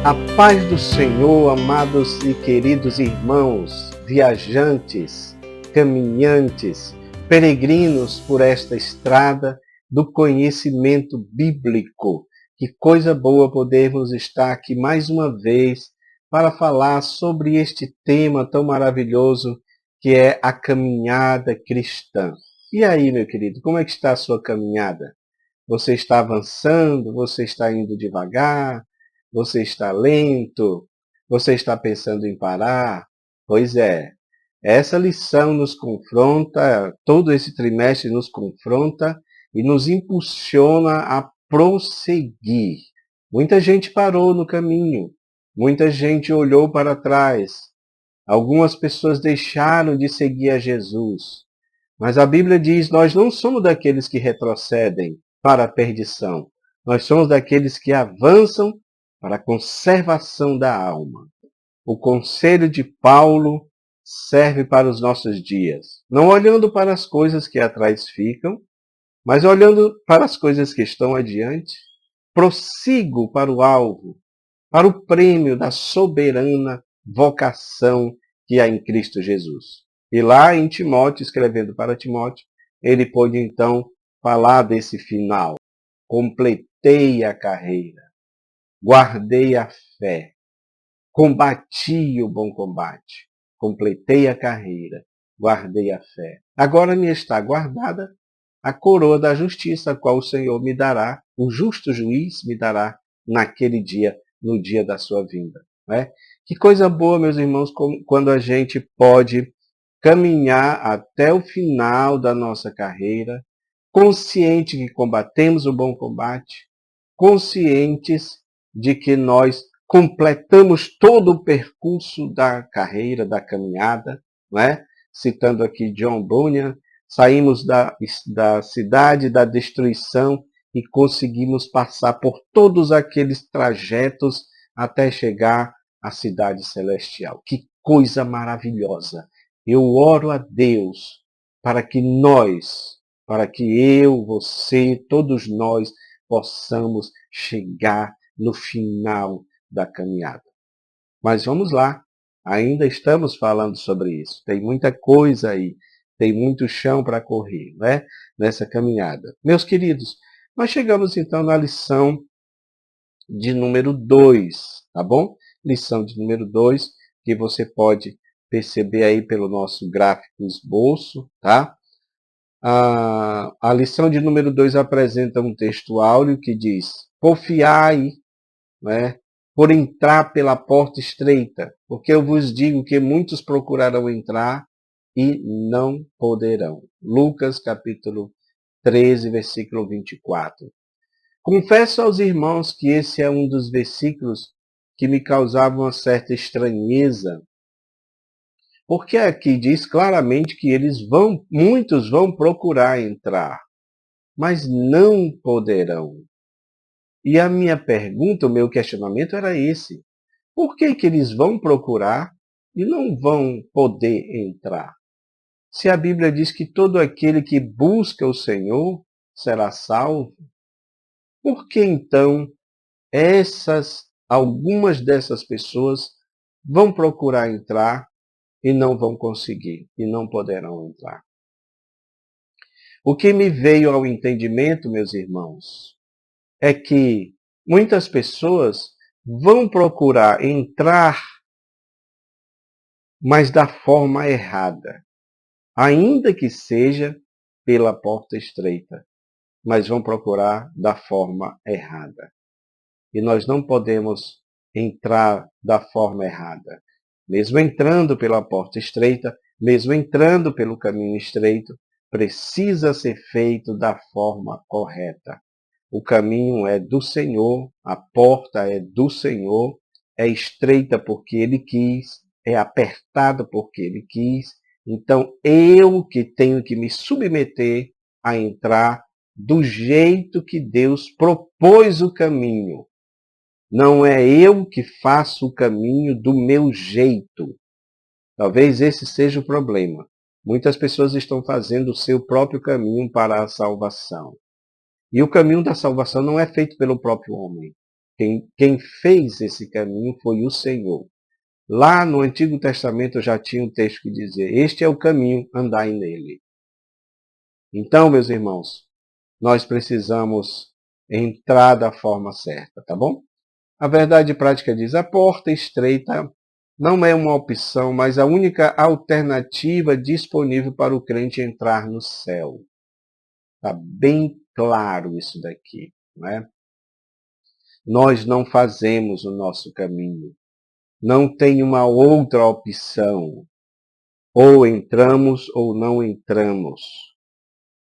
A paz do Senhor, amados e queridos irmãos, viajantes, caminhantes, peregrinos por esta estrada do conhecimento bíblico. Que coisa boa podermos estar aqui mais uma vez para falar sobre este tema tão maravilhoso que é a caminhada cristã. E aí, meu querido, como é que está a sua caminhada? Você está avançando? Você está indo devagar? Você está lento? Você está pensando em parar? Pois é, essa lição nos confronta, todo esse trimestre nos confronta e nos impulsiona a prosseguir. Muita gente parou no caminho, muita gente olhou para trás, algumas pessoas deixaram de seguir a Jesus. Mas a Bíblia diz, nós não somos daqueles que retrocedem para a perdição, nós somos daqueles que avançam para a conservação da alma. O conselho de Paulo serve para os nossos dias, não olhando para as coisas que atrás ficam, mas olhando para as coisas que estão adiante. Prossigo para o alvo, para o prêmio da soberana vocação que há em Cristo Jesus. E lá em Timóteo, escrevendo para Timóteo, ele pôde então falar desse final. Completei a carreira, guardei a fé, combati o bom combate, completei a carreira, guardei a fé. Agora me está guardada a coroa da justiça, a qual o Senhor me dará, o justo juiz me dará naquele dia, no dia da sua vinda. Não é? Que coisa boa, meus irmãos, quando a gente pode caminhar até o final da nossa carreira, consciente que combatemos o bom combate, conscientes de que nós completamos todo o percurso da carreira, da caminhada, não é? Citando aqui John Bunyan, saímos da cidade da destruição e conseguimos passar por todos aqueles trajetos até chegar à cidade celestial. Que coisa maravilhosa! Eu oro a Deus para que eu, você, todos nós, possamos chegar no final da caminhada. Mas vamos lá, ainda estamos falando sobre isso. Tem muita coisa aí, tem muito chão para correr, né? Nessa caminhada. Meus queridos, nós chegamos então na lição de número 2, tá bom? Lição de número 2, que você pode perceber aí pelo nosso gráfico esboço, tá? A lição de número 2 apresenta um texto áureo que diz: porfiai, né, por entrar pela porta estreita, porque eu vos digo que muitos procurarão entrar e não poderão. Lucas capítulo 13, versículo 24. Confesso aos irmãos que esse é um dos versículos que me causavam uma certa estranheza, porque aqui diz claramente que muitos vão procurar entrar, mas não poderão. E a minha pergunta, o meu questionamento era esse: por que eles vão procurar e não vão poder entrar? Se a Bíblia diz que todo aquele que busca o Senhor será salvo, por que então algumas dessas pessoas vão procurar entrar e não vão conseguir, e não poderão entrar? O que me veio ao entendimento, meus irmãos, é que muitas pessoas vão procurar entrar, mas da forma errada, ainda que seja pela porta estreita, mas vão procurar da forma errada. E nós não podemos entrar da forma errada. Mesmo entrando pela porta estreita, mesmo entrando pelo caminho estreito, precisa ser feito da forma correta. O caminho é do Senhor, a porta é do Senhor, é estreita porque Ele quis, é apertada porque Ele quis. Então, eu que tenho que me submeter a entrar do jeito que Deus propôs o caminho. Não é eu que faço o caminho do meu jeito. Talvez esse seja o problema. Muitas pessoas estão fazendo o seu próprio caminho para a salvação. E o caminho da salvação não é feito pelo próprio homem. Quem fez esse caminho foi o Senhor. Lá no Antigo Testamento já tinha um texto que dizia: este é o caminho, andai nele. Então, meus irmãos, nós precisamos entrar da forma certa, tá bom? A verdade prática diz: a porta estreita não é uma opção, mas a única alternativa disponível para o crente entrar no céu. Está bem claro isso daqui, não é? Nós não fazemos o nosso caminho. Não tem uma outra opção. Ou entramos ou não entramos.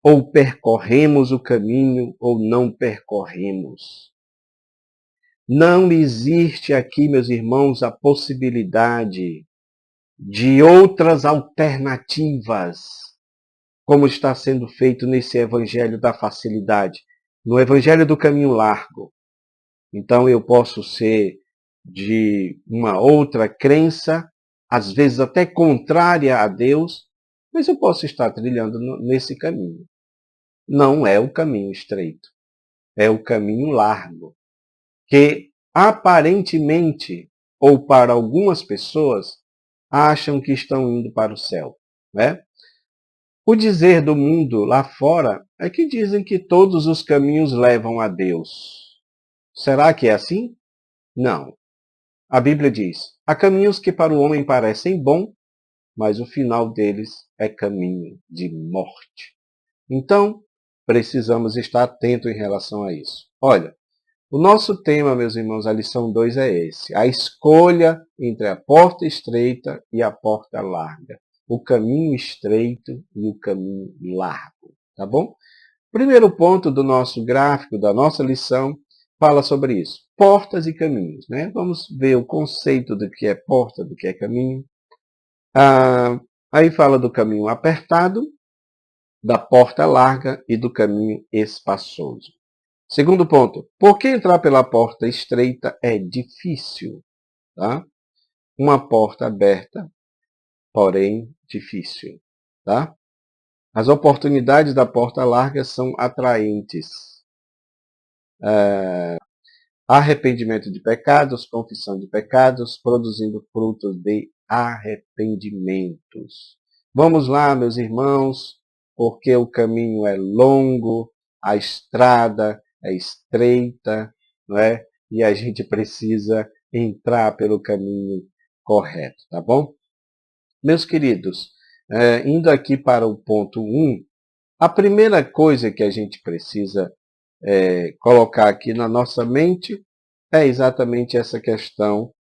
Ou percorremos o caminho ou não percorremos. Não existe aqui, meus irmãos, a possibilidade de outras alternativas, como está sendo feito nesse evangelho da facilidade, no evangelho do caminho largo. Então eu posso ser de uma outra crença, às vezes até contrária a Deus, mas eu posso estar trilhando nesse caminho. Não é o caminho estreito, é o caminho largo, que aparentemente, ou para algumas pessoas, acham que estão indo para o céu, né? O dizer do mundo lá fora é que dizem que todos os caminhos levam a Deus. Será que é assim? Não. A Bíblia diz: há caminhos que para o homem parecem bons, mas o final deles é caminho de morte. Então, precisamos estar atentos em relação a isso. Olha, o nosso tema, meus irmãos, a lição 2 é esse: a escolha entre a porta estreita e a porta larga. O caminho estreito e o caminho largo. Tá bom? Primeiro ponto do nosso gráfico, da nossa lição, fala sobre isso. Portas e caminhos, né? Vamos ver o conceito do que é porta, do que é caminho. Aí fala do caminho apertado, da porta larga e do caminho espaçoso. Segundo ponto, por que entrar pela porta estreita é difícil? Tá? Uma porta aberta, porém difícil. Tá? As oportunidades da porta larga são atraentes. Arrependimento de pecados, confissão de pecados, produzindo frutos de arrependimentos. Vamos lá, meus irmãos, porque o caminho é longo, a estrada é estreita, não é? E a gente precisa entrar pelo caminho correto, tá bom? Meus queridos, indo aqui para o ponto 1, a primeira coisa que a gente precisa colocar aqui na nossa mente é exatamente essa questão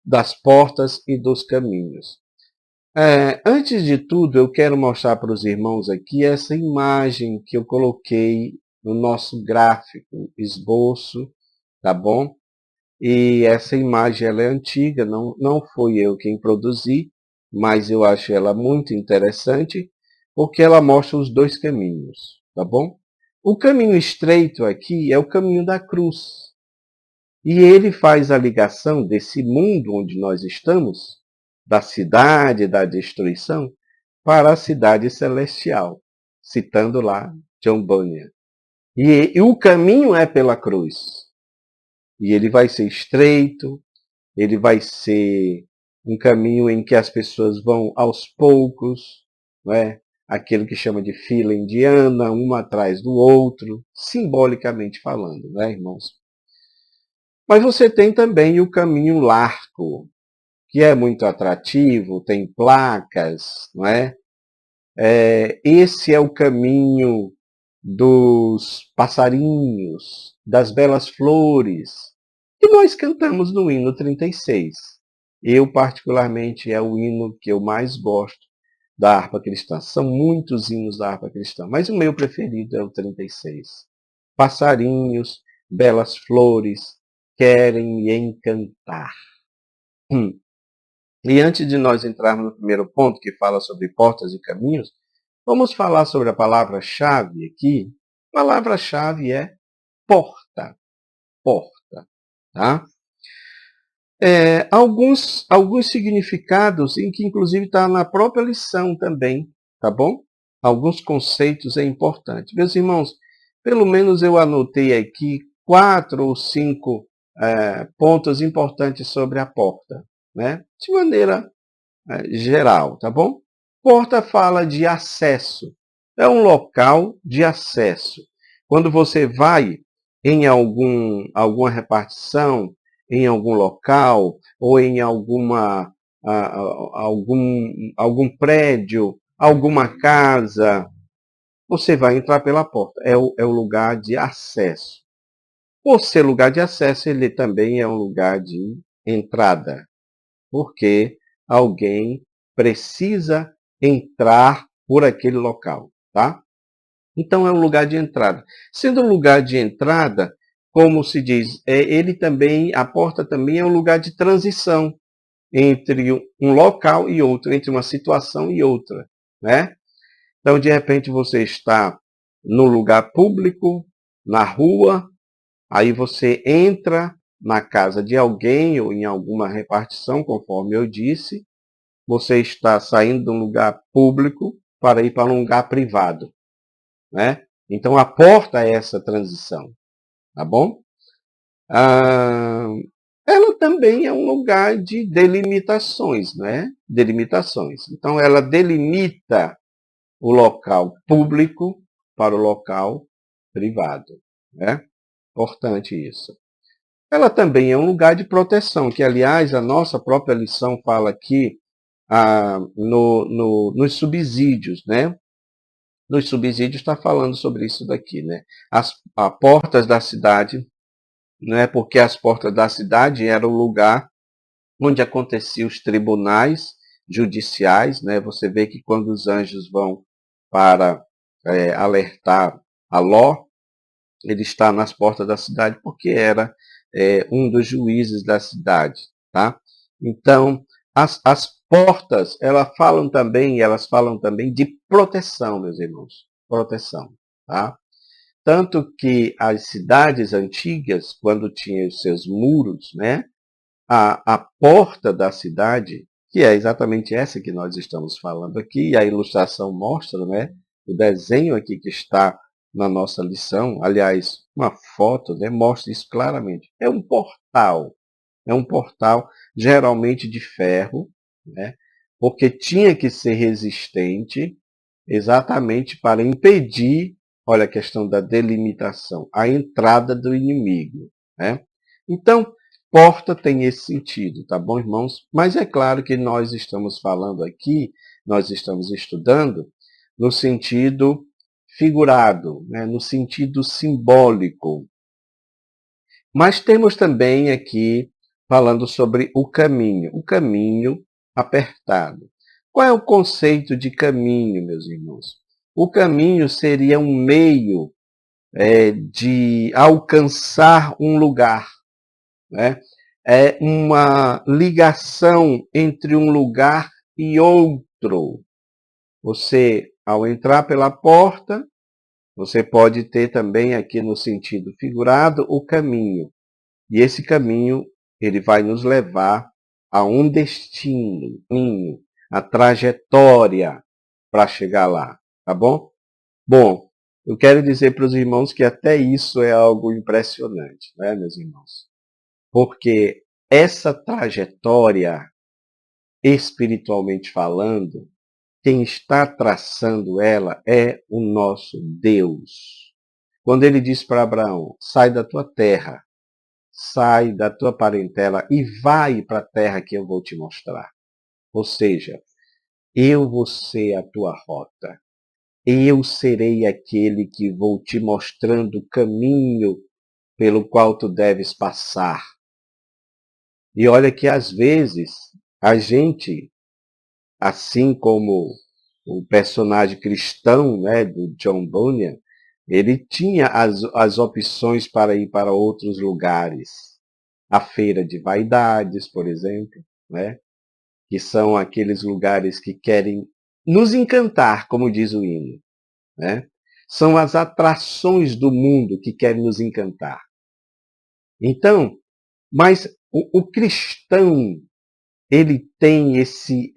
das portas e dos caminhos. Antes de tudo, eu quero mostrar para os irmãos aqui essa imagem que eu coloquei no nosso gráfico, esboço, tá bom? E essa imagem ela é antiga, não fui eu quem produzi, mas eu acho ela muito interessante, porque ela mostra os dois caminhos, tá bom? O caminho estreito aqui é o caminho da cruz. E ele faz a ligação desse mundo onde nós estamos, da cidade da destruição, para a cidade celestial, citando lá John Bunyan. E o caminho é pela cruz. E ele vai ser estreito, ele vai ser um caminho em que as pessoas vão aos poucos, não é? Aquilo que chama de fila indiana, um atrás do outro, simbolicamente falando, né, irmãos? Mas você tem também o caminho largo, que é muito atrativo, tem placas, não é? Esse é o caminho dos passarinhos, das belas flores, que nós cantamos no hino 36. Eu, particularmente, é o hino que eu mais gosto da harpa cristã. São muitos hinos da harpa cristã, mas o meu preferido é o 36. Passarinhos, belas flores, querem me encantar. E antes de nós entrarmos no primeiro ponto, que fala sobre portas e caminhos, vamos falar sobre a palavra-chave aqui. A palavra-chave é porta. Porta. Tá? Alguns significados em que inclusive está na própria lição também, tá bom? Alguns conceitos é importante. Meus irmãos, pelo menos eu anotei aqui 4 ou 5 pontos importantes sobre a porta, né? De maneira geral, tá bom? Porta fala de acesso. É um local de acesso. Quando você vai em alguma repartição, em algum local, ou em algum prédio, alguma casa, você vai entrar pela porta. É o lugar de acesso. Por ser lugar de acesso, ele também é um lugar de entrada, porque alguém precisa entrar por aquele local, tá? Então é um lugar de entrada. Sendo um lugar de entrada, como se diz, a porta também é um lugar de transição entre um local e outro, entre uma situação e outra, né? Então, de repente, você está no lugar público, na rua, aí você entra na casa de alguém ou em alguma repartição, conforme eu disse, você está saindo de um lugar público para ir para um lugar privado, né? Então a porta é essa transição, tá bom? Ah, ela também é um lugar de delimitações, né? Delimitações. Então ela delimita o local público para o local privado, né? Importante isso. Ela também é um lugar de proteção, que aliás a nossa própria lição fala aqui nos subsídios, né? Nos subsídios está falando sobre isso daqui, né? As portas da cidade, né? Porque as portas da cidade eram o lugar onde aconteciam os tribunais judiciais, né? Você vê que quando os anjos vão para alertar a Ló, ele está nas portas da cidade porque era um dos juízes da cidade, tá? Então, as portas, elas falam também de proteção, meus irmãos, proteção, tá? Tanto que as cidades antigas, quando tinham os seus muros, né, a porta da cidade, que é exatamente essa que nós estamos falando aqui, e a ilustração mostra, né, o desenho aqui que está na nossa lição, aliás, uma foto, né, mostra isso claramente. É um portal geralmente de ferro, né, porque tinha que ser resistente exatamente para impedir, olha a questão da delimitação, a entrada do inimigo, né? Então, porta tem esse sentido, tá bom, irmãos? Mas é claro que nós estamos falando aqui, nós estamos estudando no sentido figurado, né? No sentido simbólico. Mas temos também aqui falando sobre o caminho apertado. Qual é o conceito de caminho, meus irmãos? O caminho seria um meio de alcançar um lugar, né? É uma ligação entre um lugar e outro. Você, ao entrar pela porta, você pode ter também aqui no sentido figurado o caminho. E esse caminho, ele vai nos levar a um destino, a trajetória para chegar lá, tá bom? Bom, eu quero dizer para os irmãos que até isso é algo impressionante, né, meus irmãos? Porque essa trajetória, espiritualmente falando, quem está traçando ela é o nosso Deus. Quando ele diz para Abraão, sai da tua terra, sai da tua parentela e vai para a terra que eu vou te mostrar. Ou seja, eu vou ser a tua rota. Eu serei aquele que vou te mostrando o caminho pelo qual tu deves passar. E olha que às vezes a gente, assim como o personagem cristão, né, do John Bunyan, ele tinha as opções para ir para outros lugares. A feira de vaidades, por exemplo, né, que são aqueles lugares que querem nos encantar, como diz o hino, né? São as atrações do mundo que querem nos encantar. Então, mas o cristão, ele tem esse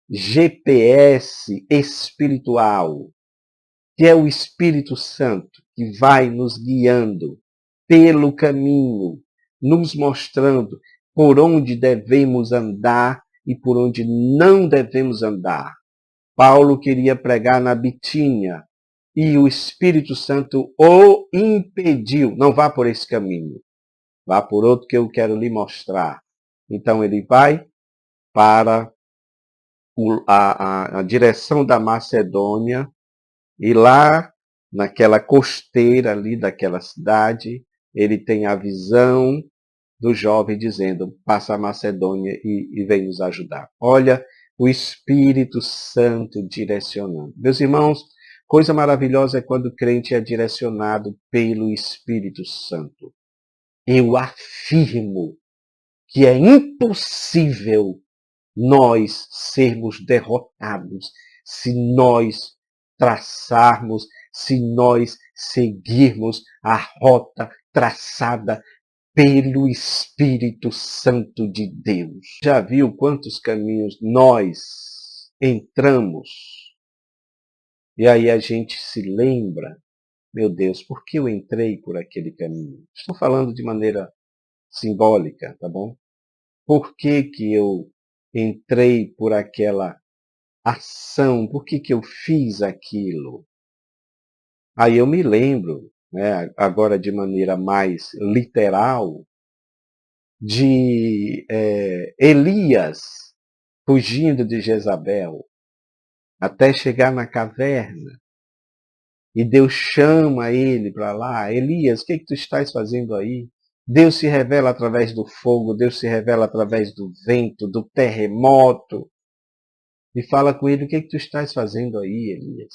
GPS espiritual, que é o Espírito Santo, que vai nos guiando pelo caminho, nos mostrando por onde devemos andar e por onde não devemos andar. Paulo queria pregar na Bitínia e o Espírito Santo o impediu. Não vá por esse caminho, vá por outro que eu quero lhe mostrar. Então ele vai para a direção da Macedônia e lá, naquela costeira ali daquela cidade, ele tem a visão do jovem dizendo, passa a Macedônia e vem nos ajudar. Olha o Espírito Santo direcionando. Meus irmãos, coisa maravilhosa é quando o crente é direcionado pelo Espírito Santo. Eu afirmo que é impossível nós sermos derrotados se nós traçarmos, se nós seguirmos a rota traçada pelo Espírito Santo de Deus. Já viu quantos caminhos nós entramos? E aí a gente se lembra, meu Deus, por que eu entrei por aquele caminho? Estou falando de maneira simbólica, tá bom? Por que que eu entrei por aquela ação? Por que que eu fiz aquilo? Aí eu me lembro, né, agora de maneira mais literal, de Elias fugindo de Jezabel até chegar na caverna. E Deus chama ele para lá. Elias, o que tu estás fazendo aí? Deus se revela através do fogo, Deus se revela através do vento, do terremoto. E fala com ele, o que tu estás fazendo aí, Elias?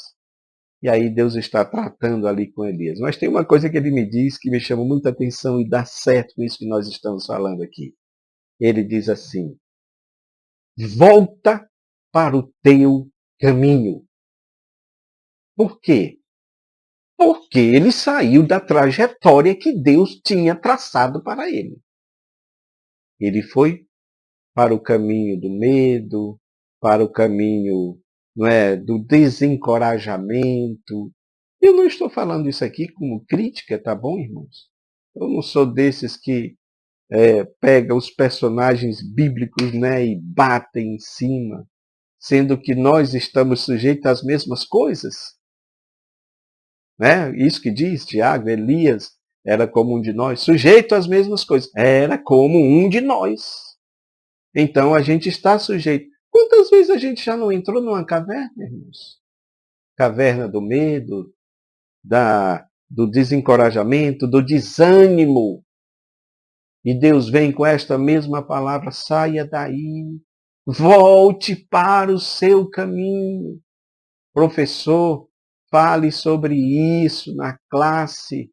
E aí Deus está tratando ali com Elias. Mas tem uma coisa que ele me diz que me chama muita atenção e dá certo com isso que nós estamos falando aqui. Ele diz assim, volta para o teu caminho. Por quê? Porque ele saiu da trajetória que Deus tinha traçado para ele. Ele foi para o caminho do medo, para o caminho, não é, do desencorajamento. Eu não estou falando isso aqui como crítica, tá bom, irmãos? Eu não sou desses que pega os personagens bíblicos, né, e batem em cima, sendo que nós estamos sujeitos às mesmas coisas. Né? Isso que diz Tiago, Elias era como um de nós, sujeito às mesmas coisas. Era como um de nós. Então a gente está sujeito. Quantas vezes a gente já não entrou numa caverna, irmãos? Caverna do medo, do desencorajamento, do desânimo. E Deus vem com esta mesma palavra, saia daí, volte para o seu caminho. Professor, fale sobre isso na classe.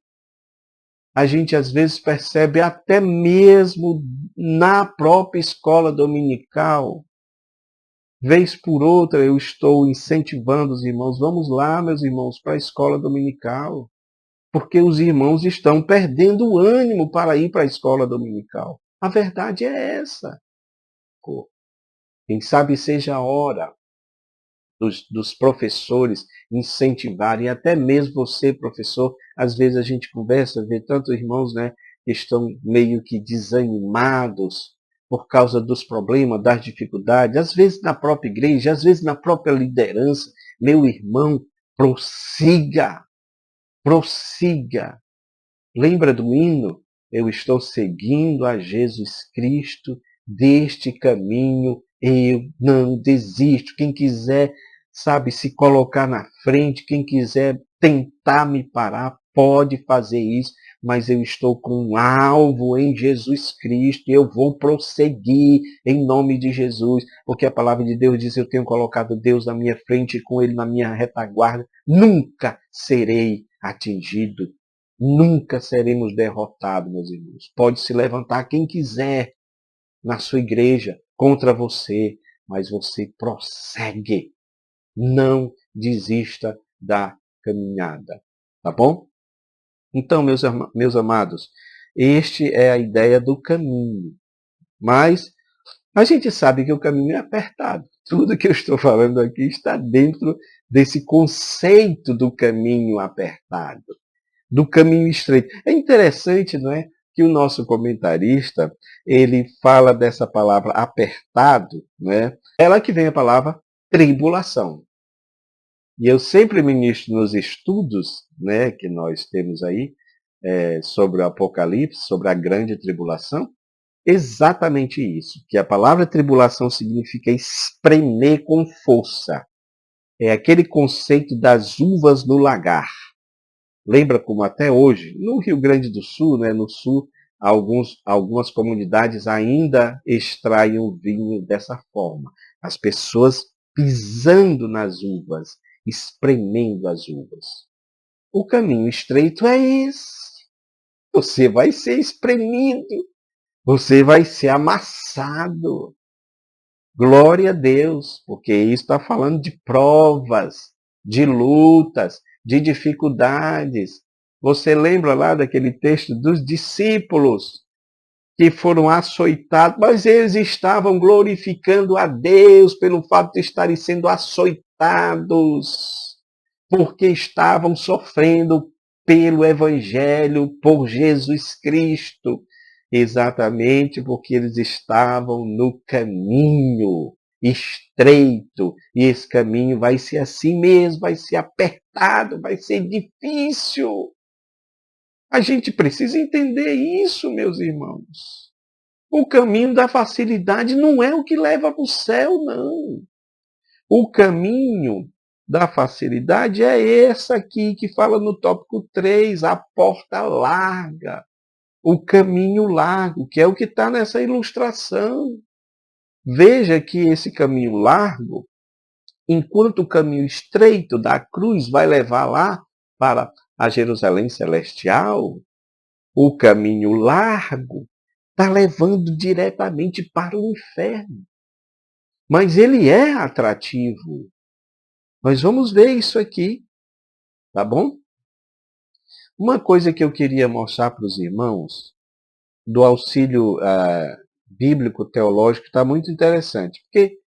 A gente às vezes percebe até mesmo na própria escola dominical. Vez por outra eu estou incentivando os irmãos, vamos lá, meus irmãos, para a escola dominical. Porque os irmãos estão perdendo o ânimo para ir para a escola dominical. A verdade é essa. Quem sabe seja a hora dos professores incentivarem, até mesmo você, professor, às vezes a gente conversa, vê tantos irmãos, né, que estão meio que desanimados por causa dos problemas, das dificuldades, às vezes na própria igreja, às vezes na própria liderança. Meu irmão, prossiga, prossiga. Lembra do hino? Eu estou seguindo a Jesus Cristo, deste caminho eu não desisto. Quem quiser, sabe, se colocar na frente, quem quiser tentar me parar, pode fazer isso, mas eu estou com um alvo em Jesus Cristo e eu vou prosseguir em nome de Jesus, porque a palavra de Deus diz, eu tenho colocado Deus na minha frente e com Ele na minha retaguarda, nunca serei atingido. Nunca seremos derrotados, meus irmãos. Pode se levantar quem quiser na sua igreja contra você, mas você prossegue. Não desista da caminhada. Tá bom? Então, meus amados, este é a ideia do caminho. Mas a gente sabe que o caminho é apertado. Tudo que eu estou falando aqui está dentro desse conceito do caminho apertado. do caminho estreito. É interessante, não é, que o nosso comentarista, ele fala dessa palavra apertado, não é? Ela que vem a palavra tribulação. E eu sempre ministro nos estudos, né, que nós temos aí, sobre o Apocalipse, sobre a grande tribulação, exatamente isso, que a palavra tribulação significa espremer com força. É aquele conceito das uvas no lagar. Lembra como até hoje, no Rio Grande do Sul, né, no sul, algumas comunidades ainda extraem o vinho dessa forma. As pessoas pisando nas uvas, espremendo as uvas. O caminho estreito é esse. Você vai ser espremido. Você vai ser amassado. Glória a Deus, porque isso está falando de provas, de lutas, de dificuldades. Você lembra lá daquele texto dos discípulos que foram açoitados, mas eles estavam glorificando a Deus pelo fato de estarem sendo açoitados, porque estavam sofrendo pelo Evangelho, por Jesus Cristo. Exatamente porque eles estavam no caminho estreito. E esse caminho vai ser assim mesmo, vai ser apertado, vai ser difícil. A gente precisa entender isso, meus irmãos. O caminho da facilidade não é o que leva para o céu, não. O caminho da facilidade é essa aqui que fala no tópico 3, a porta larga. O caminho largo, que é o que está nessa ilustração. Veja que esse caminho largo, enquanto o caminho estreito da cruz vai levar lá para a Jerusalém celestial, o caminho largo está levando diretamente para o inferno. Mas ele é atrativo. Nós vamos ver isso aqui, tá bom? Uma coisa que eu queria mostrar para os irmãos, do auxílio bíblico teológico, está muito interessante. Porque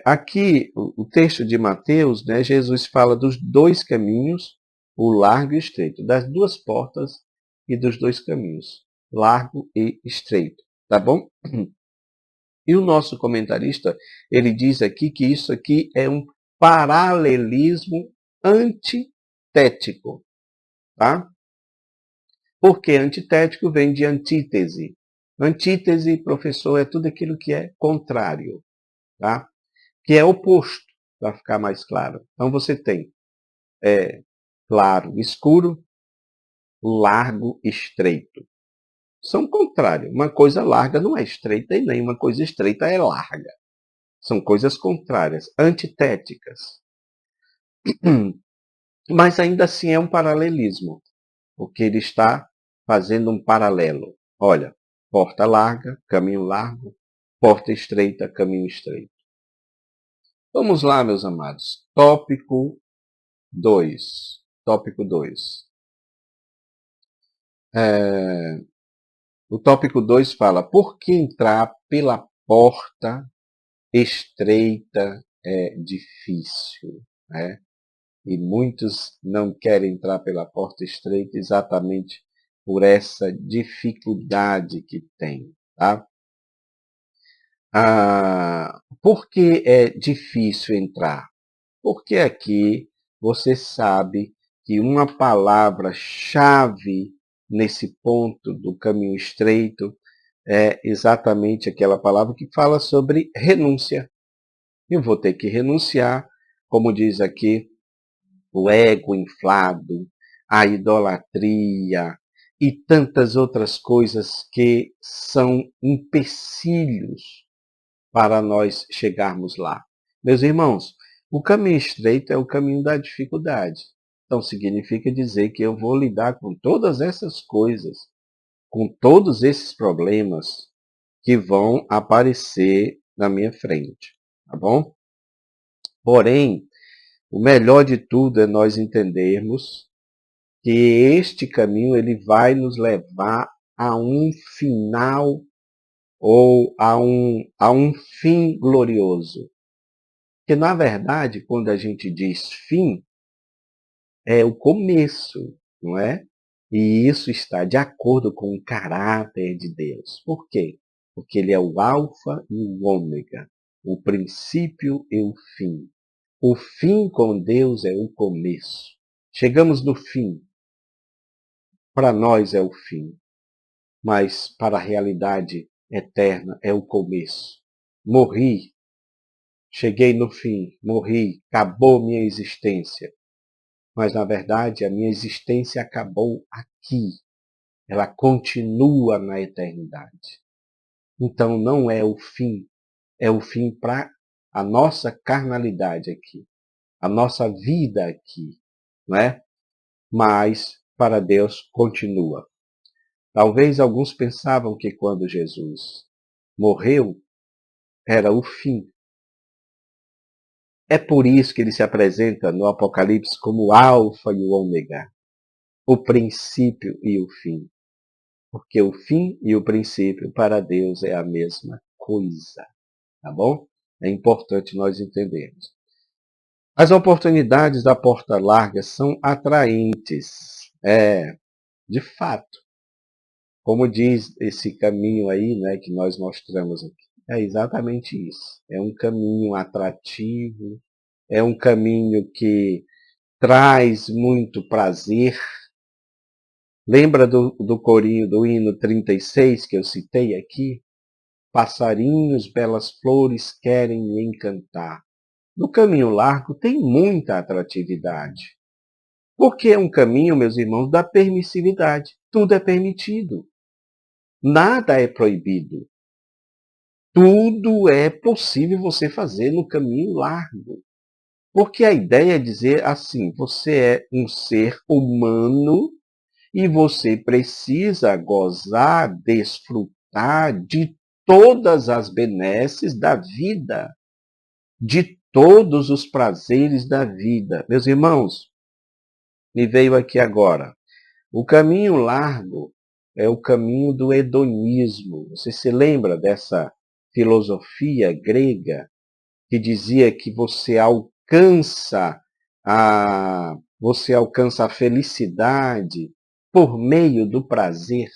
aqui, o texto de Mateus, né, Jesus fala dos dois caminhos, o largo e o estreito, das duas portas e dos dois caminhos, largo e estreito, tá bom? E o nosso comentarista, ele diz aqui que isso aqui é um paralelismo antitético, tá? Porque antitético vem de antítese. Antítese, professor, é tudo aquilo que é contrário, tá? Que é oposto, para ficar mais claro. Então você tem claro, escuro, largo, estreito. São contrários. Uma coisa larga não é estreita e nem uma coisa estreita é larga. São coisas contrárias, antitéticas. Mas ainda assim é um paralelismo, porque ele está fazendo um paralelo. Olha, porta larga, caminho largo, porta estreita, caminho estreito. Vamos lá, meus amados. Tópico 2. Tópico 2. O tópico 2 fala, por que entrar pela porta estreita é difícil, né? E muitos não querem entrar pela porta estreita exatamente por essa dificuldade que tem, tá? Por que é difícil entrar? Porque aqui você sabe que uma palavra-chave nesse ponto do caminho estreito é exatamente aquela palavra que fala sobre renúncia. Eu vou ter que renunciar, como diz aqui, o ego inflado, a idolatria e tantas outras coisas que são empecilhos para nós chegarmos lá. Meus irmãos, o caminho estreito é o caminho da dificuldade. Então significa dizer que eu vou lidar com todas essas coisas, com todos esses problemas que vão aparecer na minha frente, tá bom? Porém, o melhor de tudo é nós entendermos que este caminho ele vai nos levar a um final ou a um fim glorioso. Porque, na verdade, quando a gente diz fim, é o começo, não é? E isso está de acordo com o caráter de Deus. Por quê? Porque ele é o alfa e o ômega, o princípio e o fim. O fim com Deus é o começo. Chegamos no fim. Para nós é o fim, mas para a realidade eterna é o começo. Morri, cheguei no fim, morri, acabou minha existência. Mas na verdade a minha existência acabou aqui. Ela continua na eternidade. Então não é o fim para a nossa carnalidade aqui, a nossa vida aqui, não é? Mas para Deus continua. Talvez alguns pensavam que quando Jesus morreu era o fim. É por isso que ele se apresenta no Apocalipse como o Alfa e o Ômega, o princípio e o fim. Porque o fim e o princípio para Deus é a mesma coisa. Tá bom? É importante nós entendermos. As oportunidades da porta larga são atraentes. De fato. Como diz esse caminho aí, né, que nós mostramos aqui. É exatamente isso. É um caminho atrativo, é um caminho que traz muito prazer. Lembra do corinho do hino 36 que eu citei aqui? Passarinhos, belas flores querem me encantar. No caminho largo tem muita atratividade. Porque é um caminho, meus irmãos, da permissividade. Tudo é permitido. Nada é proibido. Tudo é possível você fazer no caminho largo. Porque a ideia é dizer assim, você é um ser humano e você precisa gozar, desfrutar de todas as benesses da vida, de todos os prazeres da vida. Meus irmãos, me veio aqui agora. O caminho largo é o caminho do hedonismo. Você se lembra dessa filosofia grega que dizia que você alcança a felicidade por meio do prazer?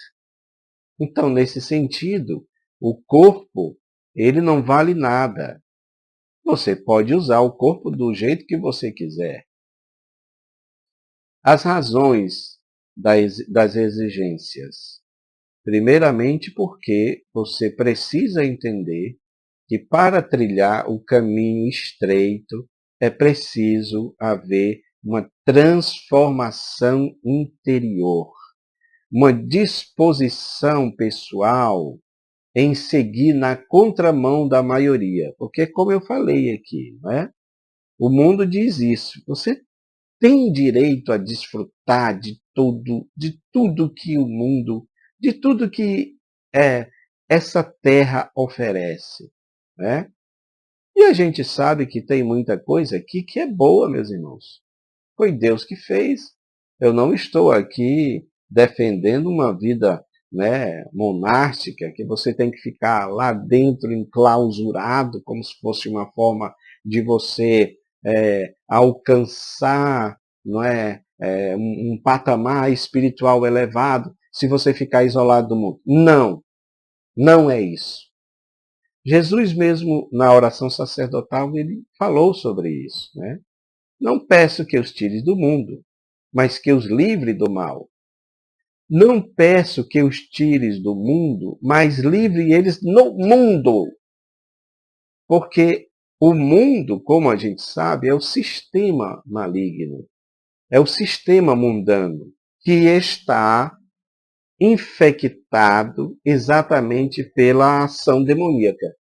Então, nesse sentido, o corpo, ele não vale nada. Você pode usar o corpo do jeito que você quiser. As razões das exigências. Primeiramente, porque você precisa entender que para trilhar o caminho estreito é preciso haver uma transformação interior, uma disposição pessoal em seguir na contramão da maioria. Porque, como eu falei aqui, não é? O mundo diz isso. Você tem direito a desfrutar de tudo que o mundo, de tudo que essa terra oferece, né? E a gente sabe que tem muita coisa aqui que é boa, meus irmãos. Foi Deus que fez. Eu não estou aqui defendendo uma vida, né, monástica, que você tem que ficar lá dentro enclausurado, como se fosse uma forma de você alcançar, não um patamar espiritual elevado, se você ficar isolado do mundo. Não, não é isso. Jesus mesmo, na oração sacerdotal, ele falou sobre isso, né? Não peço que os tires do mundo, mas que os livre do mal. Não peço que os tires do mundo, mas livre eles no mundo. Porque o mundo, como a gente sabe, é o sistema maligno, é o sistema mundano, que está infectado exatamente pela ação demoníaca.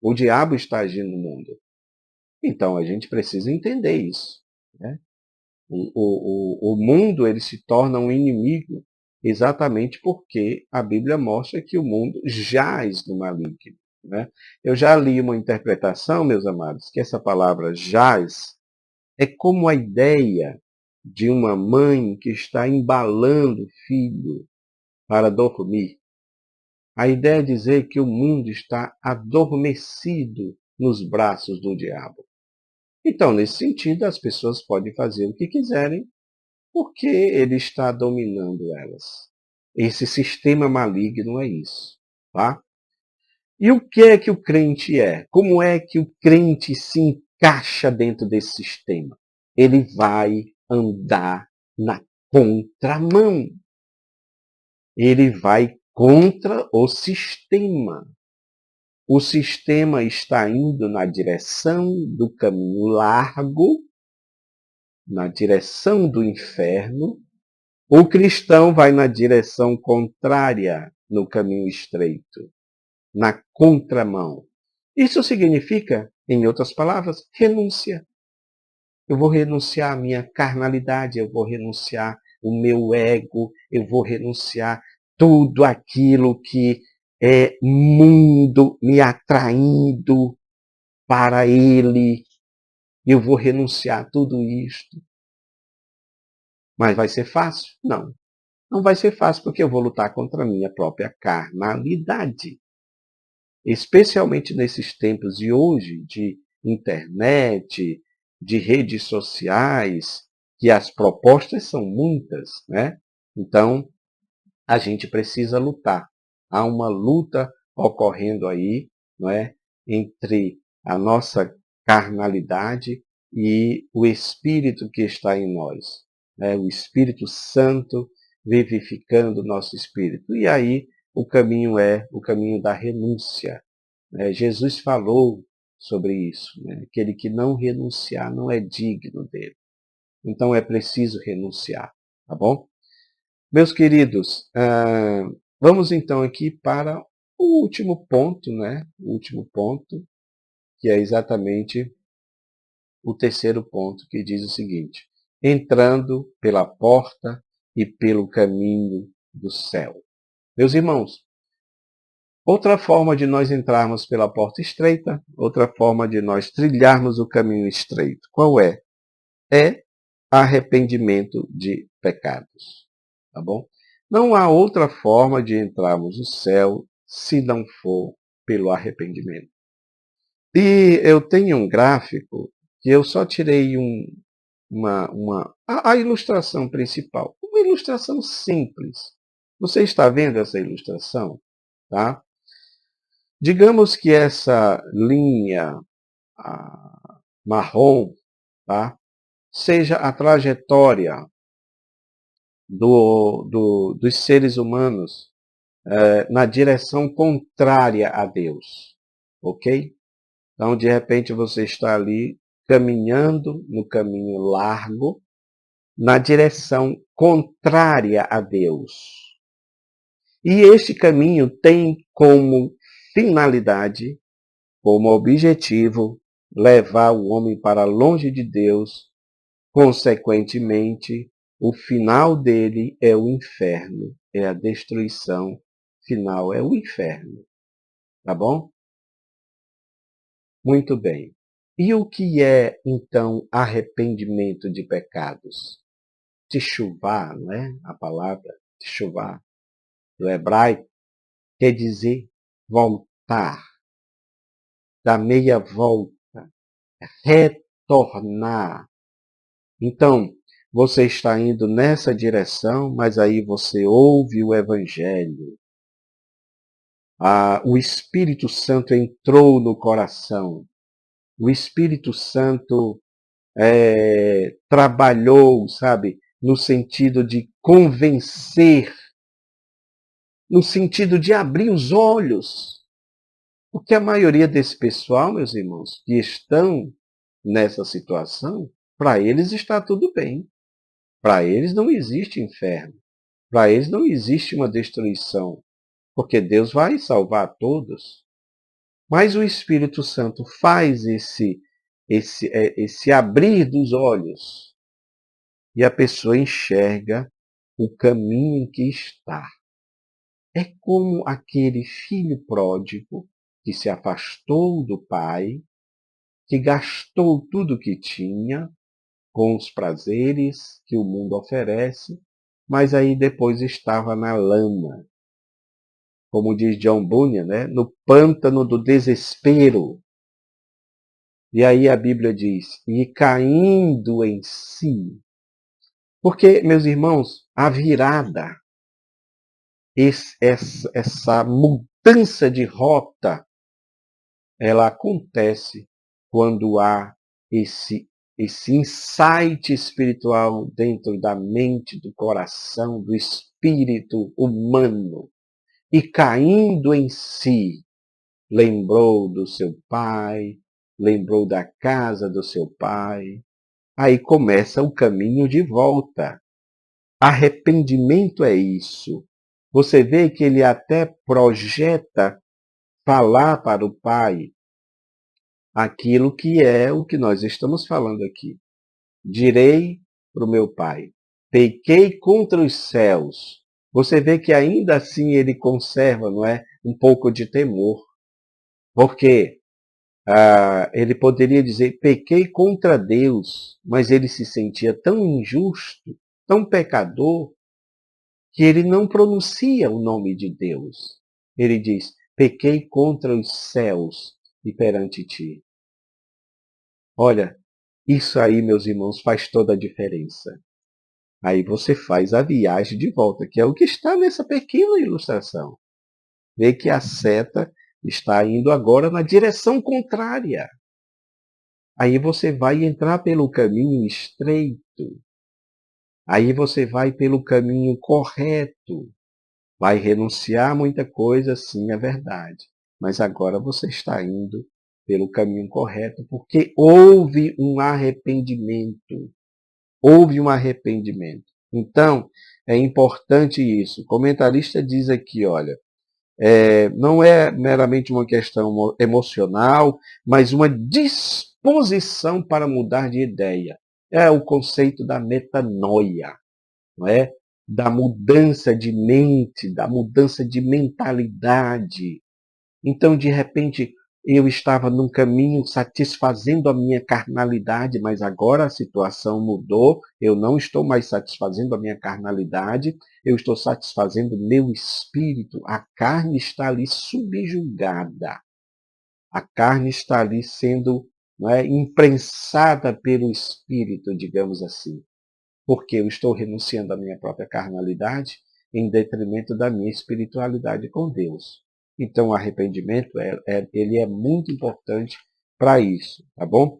O diabo está agindo no mundo. Então a gente precisa entender isso, né? O mundo ele se torna um inimigo exatamente porque a Bíblia mostra que o mundo jaz no maligno, né? Eu já li uma interpretação, meus amados, que essa palavra jaz é como a ideia de uma mãe que está embalando o filho para dormir. A ideia é dizer que o mundo está adormecido nos braços do diabo. Então, nesse sentido, as pessoas podem fazer o que quiserem, Porque ele está dominando elas. Esse sistema maligno é isso, tá? E o que é que o crente é? Como é que o crente se encaixa dentro desse sistema? Ele vai andar na contramão. Ele vai contra o sistema. O sistema está indo na direção do caminho largo, na direção do inferno. O cristão vai na direção contrária, no caminho estreito, na contramão. Isso significa, em outras palavras, renúncia. Eu vou renunciar à minha carnalidade, eu vou renunciar o meu ego, eu vou renunciar tudo aquilo que é mundo me atraindo para ele. Eu vou renunciar a tudo isto. Mas vai ser fácil? Não. Não vai ser fácil porque eu vou lutar contra a minha própria carnalidade. Especialmente nesses tempos de hoje, de internet, de redes sociais, que as propostas são muitas, né? Então, a gente precisa lutar. Há uma luta ocorrendo aí, não é? Entre a nossa carnalidade e o Espírito que está em nós, né? O Espírito Santo vivificando o nosso espírito. E aí o caminho é o caminho da renúncia, né? Jesus falou sobre isso, né? Aquele que não renunciar não é digno dele. Então é preciso renunciar, tá bom? Meus queridos, vamos então aqui para o último ponto, né? O último ponto, que é exatamente o terceiro ponto, que diz o seguinte: entrando pela porta e pelo caminho do céu. Meus irmãos, outra forma de nós entrarmos pela porta estreita, outra forma de nós trilharmos o caminho estreito, qual é? É arrependimento de pecados, tá bom? Não há outra forma de entrarmos no céu se não for pelo arrependimento. E eu tenho um gráfico que eu só tirei a ilustração principal. Uma ilustração simples. Você está vendo essa ilustração? Tá? Digamos que essa linha marrom, tá? Seja a trajetória dos seres humanos na direção contrária a Deus. Ok? Então, de repente, você está ali caminhando no caminho largo, na direção contrária a Deus. E este caminho tem como finalidade, como objetivo, levar o homem para longe de Deus. Consequentemente, o final dele é o inferno, é a destruição final, é o inferno. Tá bom? Muito bem. E o que é, então, arrependimento de pecados? Teshuvah, não é? A palavra teshuvah do hebraico quer dizer voltar, dar meia volta, retornar. Então, você está indo nessa direção, mas aí você ouve o Evangelho. O Espírito Santo entrou no coração. O Espírito Santo trabalhou, sabe, no sentido de convencer, no sentido de abrir os olhos. Porque a maioria desse pessoal, meus irmãos, que estão nessa situação, para eles está tudo bem. Para eles não existe inferno. Para eles não existe uma destruição. Porque Deus vai salvar todos. Mas o Espírito Santo faz esse abrir dos olhos. E a pessoa enxerga o caminho em que está. É como aquele filho pródigo que se afastou do pai, que gastou tudo o que tinha com os prazeres que o mundo oferece, mas aí depois estava na lama. Como diz John Bunyan, né? No pântano do desespero. E aí a Bíblia diz, e caindo em si, Porque, meus irmãos, a virada, essa mudança de rota, ela acontece quando há esse insight espiritual dentro da mente, do coração, do espírito humano. E caindo em si, lembrou do seu pai, lembrou da casa do seu pai. Aí começa o caminho de volta. Arrependimento é isso. Você vê que ele até projeta falar para o pai aquilo que é o que nós estamos falando aqui. Direi para o meu pai, pequei contra os céus. Você vê que ainda assim ele conserva, não é, um pouco de temor. Porque ele poderia dizer, pequei contra Deus, mas ele se sentia tão injusto, tão pecador, que ele não pronuncia o nome de Deus. Ele diz, pequei contra os céus e perante ti. Olha, isso aí, meus irmãos, faz toda a diferença. Aí você faz a viagem de volta, que é o que está nessa pequena ilustração. Vê que a seta está indo agora na direção contrária. Aí você vai entrar pelo caminho estreito. Aí você vai pelo caminho correto. Vai renunciar a muita coisa, sim, é verdade. Mas agora você está indo pelo caminho correto, porque houve um arrependimento. Houve um arrependimento. Então, é importante isso. O comentarista diz aqui, olha, não é meramente uma questão emocional, mas uma disposição para mudar de ideia. É o conceito da metanoia, não é? Da mudança de mente, da mudança de mentalidade. Então, de repente, eu estava num caminho satisfazendo a minha carnalidade, mas agora a situação mudou, eu não estou mais satisfazendo a minha carnalidade, eu estou satisfazendo o meu espírito. A carne está ali subjugada. A carne está ali sendo, não é, imprensada pelo espírito, digamos assim. Porque eu estou renunciando à minha própria carnalidade em detrimento da minha espiritualidade com Deus. Então, o arrependimento ele é muito importante para isso, tá bom?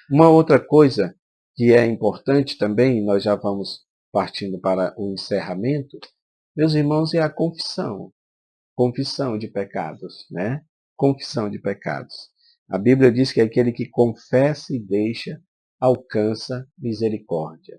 Uma outra coisa que é importante também, nós já vamos partindo para o encerramento, meus irmãos, é a confissão. Confissão de pecados, né? Confissão de pecados. A Bíblia diz que aquele que confessa e deixa alcança misericórdia.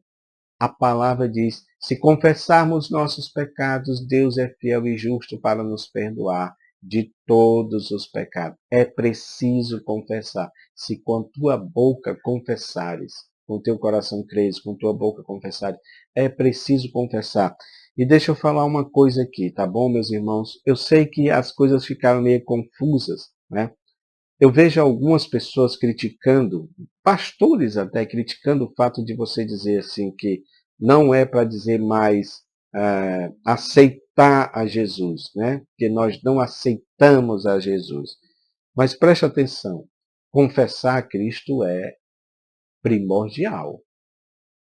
A palavra diz, se confessarmos nossos pecados, Deus é fiel e justo para nos perdoar de todos os pecados. É preciso confessar. Se com tua boca confessares, com teu coração creres, com tua boca confessares, é preciso confessar. E deixa eu falar uma coisa aqui, tá bom, meus irmãos? Eu sei que as coisas ficaram meio confusas, né? Eu vejo algumas pessoas criticando, pastores até criticando o fato de você dizer assim que não é para dizer mais aceitar a Jesus, né? Que nós não aceitamos a Jesus. Mas preste atenção, confessar a Cristo é primordial.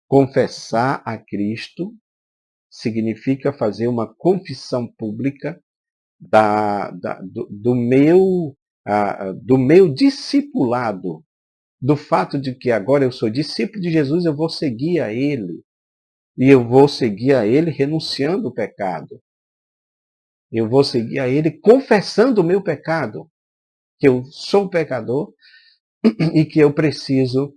Confessar a Cristo significa fazer uma confissão pública do meu discipulado, do fato de que agora eu sou discípulo de Jesus, eu vou seguir a Ele. E eu vou seguir a Ele renunciando o pecado. Eu vou seguir a Ele confessando o meu pecado, que eu sou pecador e que eu preciso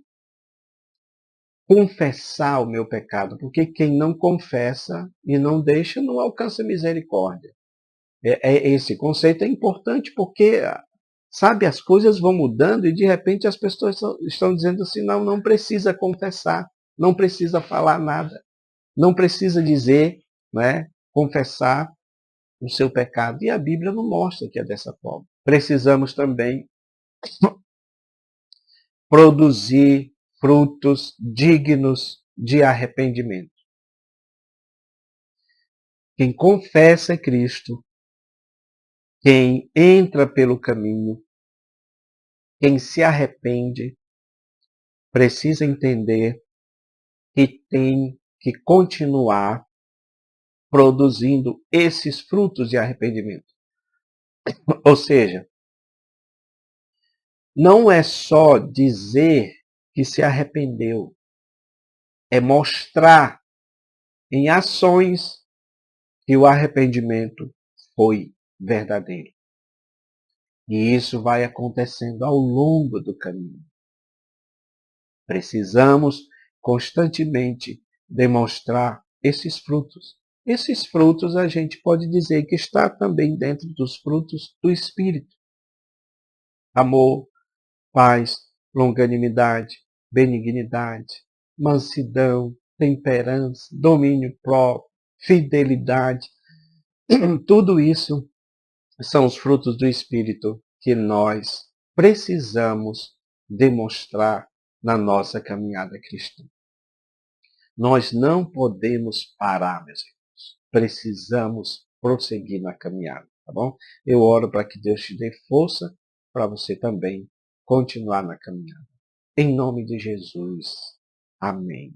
confessar o meu pecado, porque quem não confessa e não deixa não alcança misericórdia. Esse conceito é importante porque, sabe, as coisas vão mudando e de repente as pessoas estão dizendo assim, não, não precisa confessar, não precisa falar nada, não precisa dizer, né, confessar o seu pecado. E a Bíblia não mostra que é dessa forma. Precisamos também produzir frutos dignos de arrependimento. Quem confessa Cristo, quem entra pelo caminho, quem se arrepende, precisa entender que tem que continuar produzindo esses frutos de arrependimento. Ou seja, não é só dizer que se arrependeu, é mostrar em ações que o arrependimento foi verdadeiro. E isso vai acontecendo ao longo do caminho. Precisamos constantemente demonstrar esses frutos. Esses frutos a gente pode dizer que está também dentro dos frutos do Espírito. Amor, paz, longanimidade, benignidade, mansidão, temperança, domínio próprio, fidelidade. Tudo isso são os frutos do Espírito que nós precisamos demonstrar na nossa caminhada cristã. Nós não podemos parar, meus irmãos. Precisamos prosseguir na caminhada, tá bom? Eu oro para que Deus te dê força para você também continuar na caminhada. Em nome de Jesus. Amém.